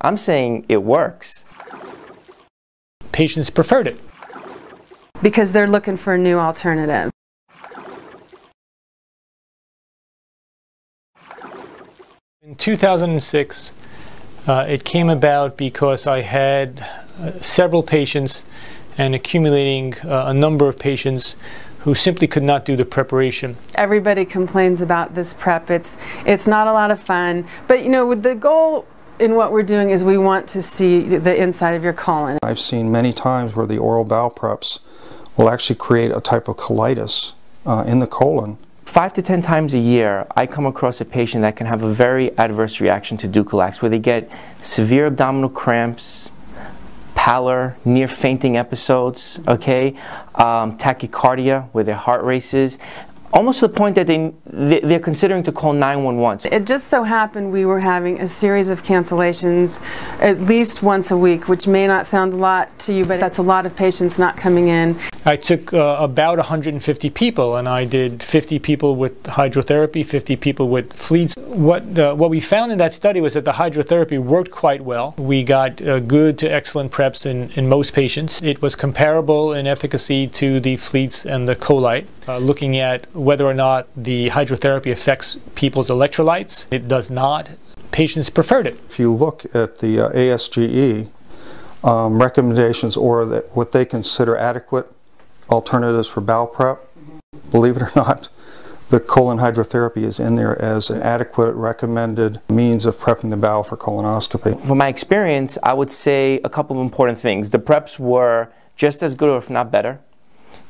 I'm saying it works. Patients preferred it. Because they're looking for a new alternative. In 2006, it came about because I had several patients and accumulating a number of patients who simply could not do the preparation. Everybody complains about this prep. It's not a lot of fun, but you know, the goal in what we're doing is we want to see the inside of your colon. I've seen many times where the oral bowel preps will actually create a type of colitis in the colon. 5 to 10 times a year, I come across a patient that can have a very adverse reaction to Dulcolax, where they get severe abdominal cramps, pallor, near fainting episodes, okay, tachycardia, where their heart races, almost to the point that they're considering to call 911. It just so happened we were having a series of cancellations at least once a week, which may not sound a lot to you, but that's a lot of patients not coming in. I took about 150 people, and I did 50 people with hydrotherapy, 50 people with Blvd. What we found in that study was that the hydrotherapy worked quite well. We got good to excellent preps in most patients. It was comparable in efficacy to the Blvd and the Colite, looking at whether or not the hydrotherapy affects people's electrolytes. It does not. Patients preferred it. If you look at the ASGE recommendations, or what they consider adequate alternatives for bowel prep, believe it or not, the colon hydrotherapy is in there as an adequate recommended means of prepping the bowel for colonoscopy. From my experience, I would say a couple of important things. The preps were just as good, or if not better.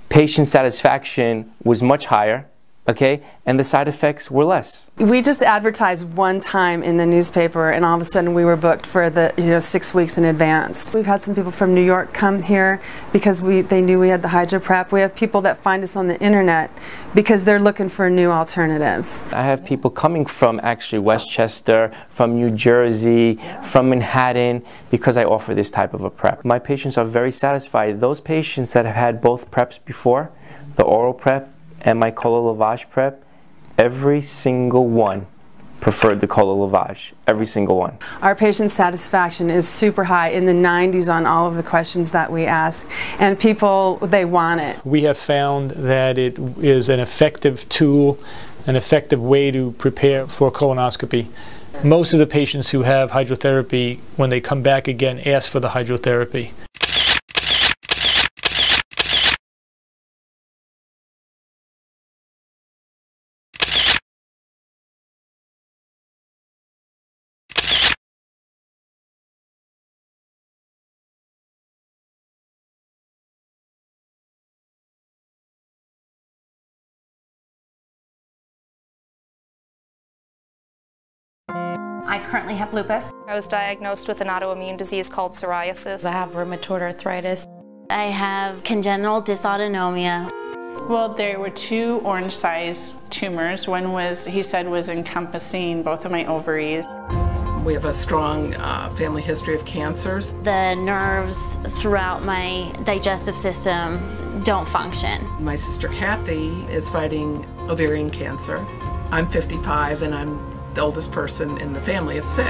Patient satisfaction was much higher, okay, and the side effects were less. We just advertised one time in the newspaper, and all of a sudden we were booked for the 6 weeks in advance. We've had some people from New York come here because they knew we had the hydro prep. We have people that find us on the internet because they're looking for new alternatives. I have people coming from actually Westchester, from New Jersey, from Manhattan, because I offer this type of a prep. My patients are very satisfied. Those patients that have had both preps before, the oral prep and my colon lavage prep, every single one preferred the colon lavage, every single one. Our patient satisfaction is super high, in the 90s on all of the questions that we ask, and people, they want it. We have found that it is an effective tool, an effective way to prepare for colonoscopy. Most of the patients who have hydrotherapy, when they come back again, ask for the hydrotherapy. I currently have lupus. I was diagnosed with an autoimmune disease called psoriasis. I have rheumatoid arthritis. I have congenital dysautonomia. Well, there were 2 orange-sized tumors. One was, he said, was encompassing both of my ovaries. We have a strong family history of cancers. The nerves throughout my digestive system don't function. My sister Kathy is fighting ovarian cancer. I'm 55 and I'm the oldest person in the family of 6.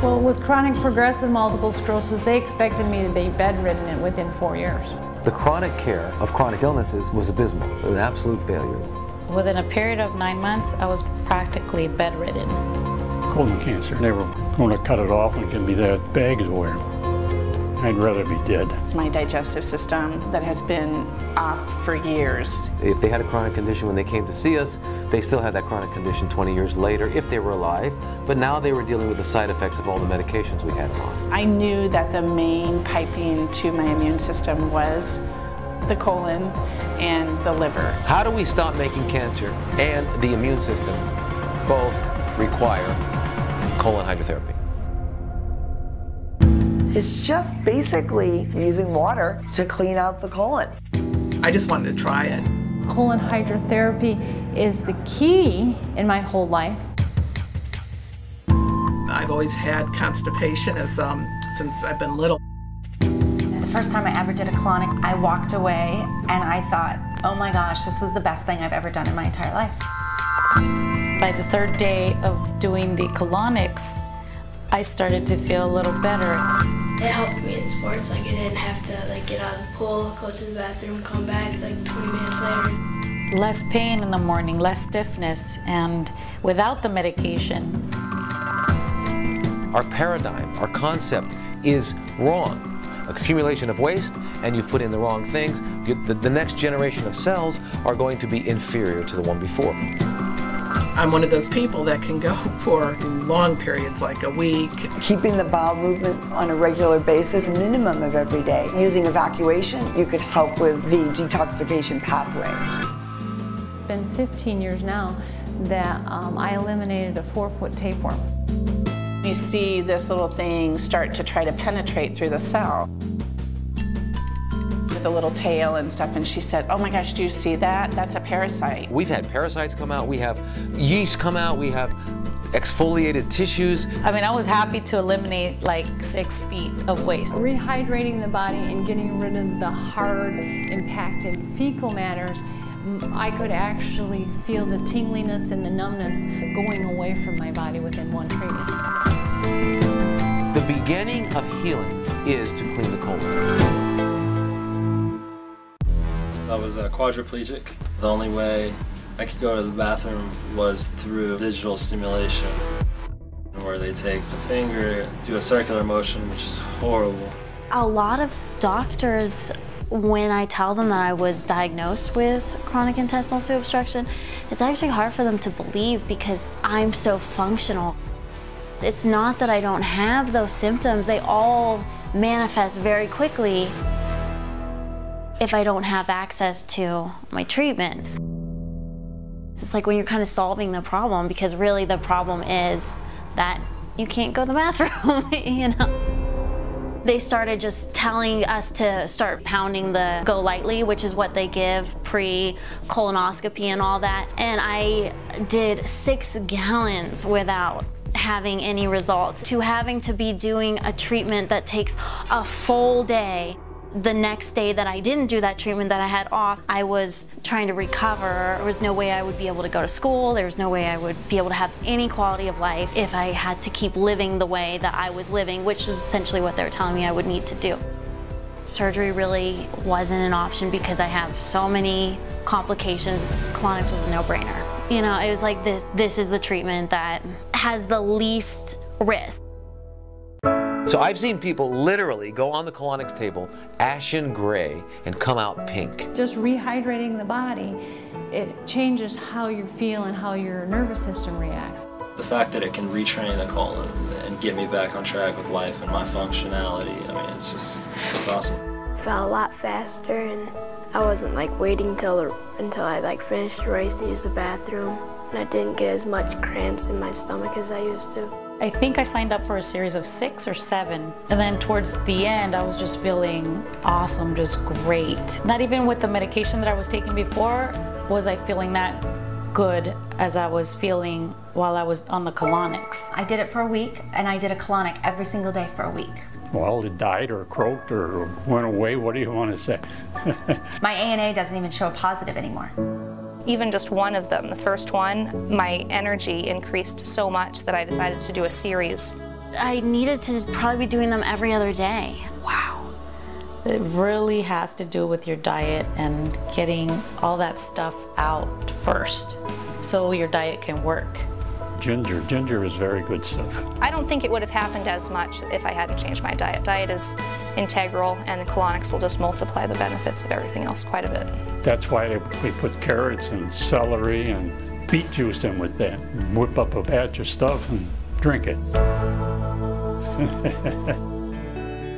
Well, with chronic progressive multiple sclerosis, they expected me to be bedridden within 4 years. The chronic care of chronic illnesses was abysmal, an absolute failure. Within a period of 9 months, I was practically bedridden. Colon cancer, they were going to cut it off and give me that bag to wear. I'd rather be dead. It's my digestive system that has been off for years. If they had a chronic condition when they came to see us, they still had that chronic condition 20 years later if they were alive, but now they were dealing with the side effects of all the medications we had them on. I knew that the main piping to my immune system was the colon and the liver. How do we stop making cancer and the immune system both require colon hydrotherapy? It's just basically using water to clean out the colon. I just wanted to try it. Colon hydrotherapy is the key in my whole life. I've always had constipation since I've been little. The first time I ever did a colonic, I walked away and I thought, oh my gosh, this was the best thing I've ever done in my entire life. By the 3rd day of doing the colonics, I started to feel a little better. It helped me in sports, like I didn't have to get out of the pool, go to the bathroom, come back 20 minutes later. Less pain in the morning, less stiffness, and without the medication. Our paradigm, our concept is wrong. Accumulation of waste, and you've put in the wrong things. The next generation of cells are going to be inferior to the one before. I'm one of those people that can go for long periods, like a week. Keeping the bowel movement on a regular basis, a minimum of every day. Using evacuation, you could help with the detoxification pathways. It's been 15 years now that I eliminated a 4-foot tapeworm. You see this little thing start to try to penetrate through the cell with a little tail and stuff, and she said, oh my gosh, do you see that? That's a parasite. We've had parasites come out, we have yeast come out, we have exfoliated tissues. I mean, I was happy to eliminate 6 feet of waste. Rehydrating the body and getting rid of the hard, impacted fecal matters, I could actually feel the tingliness and the numbness going away from my body within one treatment. The beginning of healing is to clean the colon. I was quadriplegic. The only way I could go to the bathroom was through digital stimulation, where they take the finger, do a circular motion, which is horrible. A lot of doctors, when I tell them that I was diagnosed with chronic intestinal tube obstruction, it's actually hard for them to believe because I'm so functional. It's not that I don't have those symptoms, they all manifest very quickly if I don't have access to my treatments. It's like when you're kind of solving the problem, because really the problem is that you can't go to the bathroom, you know? They started just telling us to start pounding the Go Lightly, which is what they give pre-colonoscopy and all that. And I did 6 gallons without having any results, to having to be doing a treatment that takes a full day. The next day that I didn't do that treatment that I had off, I was trying to recover. There was no way I would be able to go to school. There was no way I would be able to have any quality of life if I had to keep living the way that I was living, which is essentially what they were telling me I would need to do. Surgery really wasn't an option because I have so many complications. Colonics was a no-brainer. You know, it was like this is the treatment that has the least risk. So I've seen people literally go on the colonics table, ashen gray, and come out pink. Just rehydrating the body, it changes how you feel and how your nervous system reacts. The fact that it can retrain the colon and get me back on track with life and my functionality, I mean, it's awesome. I felt a lot faster, and I wasn't waiting until I finished the race to use the bathroom, and I didn't get as much cramps in my stomach as I used to. I think I signed up for a series of 6 or 7, and then towards the end I was just feeling awesome, just great. Not even with the medication that I was taking before was I feeling that good as I was feeling while I was on the colonics. I did it for a week, and I did a colonic every single day for a week. Well, it died or croaked or went away. What do you want to say? My ANA doesn't even show a positive anymore. Even just one of them, the first one, my energy increased so much that I decided to do a series. I needed to probably be doing them every other day. Wow. It really has to do with your diet and getting all that stuff out first so your diet can work. Ginger is very good stuff. I don't think it would have happened as much if I hadn't changed my diet. Diet is integral, and the colonics will just multiply the benefits of everything else quite a bit. That's why we put carrots and celery and beet juice in with that. And whip up a batch of stuff and drink it.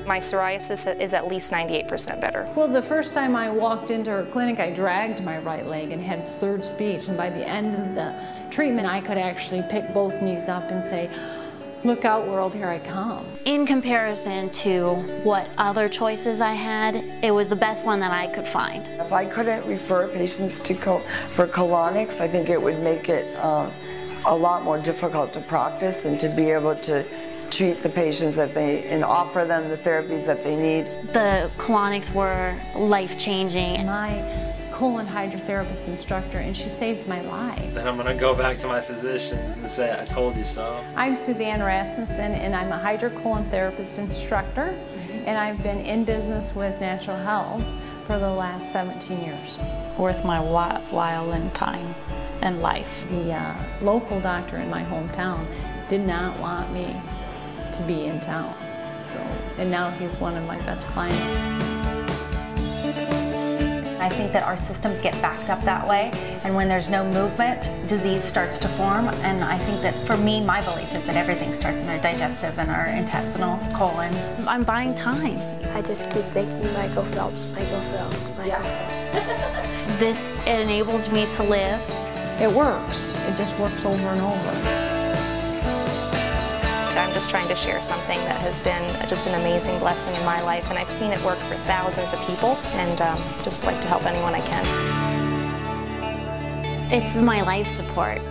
My psoriasis is at least 98% better. Well, the first time I walked into her clinic, I dragged my right leg and had slurred speech, and by the end of the treatment, I could actually pick both knees up and say, look out world, here I come. In comparison to what other choices I had, it was the best one that I could find. If I couldn't refer patients for colonics, I think it would make it a lot more difficult to practice and to be able to treat the patients and offer them the therapies that they need. The colonics were life-changing. My colon hydrotherapist instructor, and she saved my life. Then I'm gonna go back to my physicians and say, I told you so. I'm Suzanne Rasmussen, and I'm a hydrocolon therapist instructor, and I've been in business with natural health for the last 17 years. Worth my while and time and life. The local doctor in my hometown did not want me to be in town, and now he's one of my best clients. I think that our systems get backed up that way, and when there's no movement, disease starts to form. And I think that for me, my belief is that everything starts in our digestive and our intestinal colon. I'm buying time. I just keep thinking Michael Phelps, Michael Phelps, Michael Phelps. This enables me to live. It works. It just works over and over. I'm just trying to share something that has been just an amazing blessing in my life, and I've seen it work for thousands of people, and just like to help anyone I can. It's my life support.